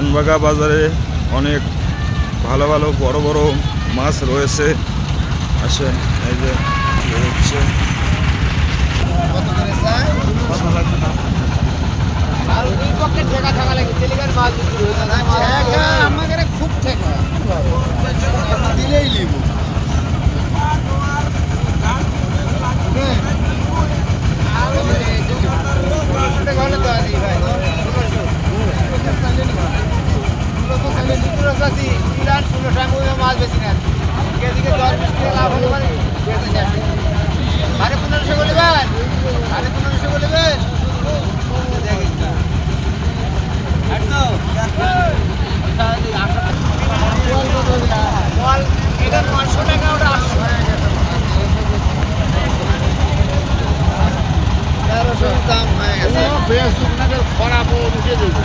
পানবাগা বাজারে অনেক ভালো ভালো বড় বড় মাছ রয়েছে। আসেন, এই যে হচ্ছে খুব ঠেকা দিলেই লিব মাছ বেশি না এদিকে 10-20 টাকা লাভ হতে পারে। 1550 বলবেন, 1550 বলবেন, এটা 900 টাকা, ওটা 800 দাম হয়ে গেছে। খরাব উঠে দেবে।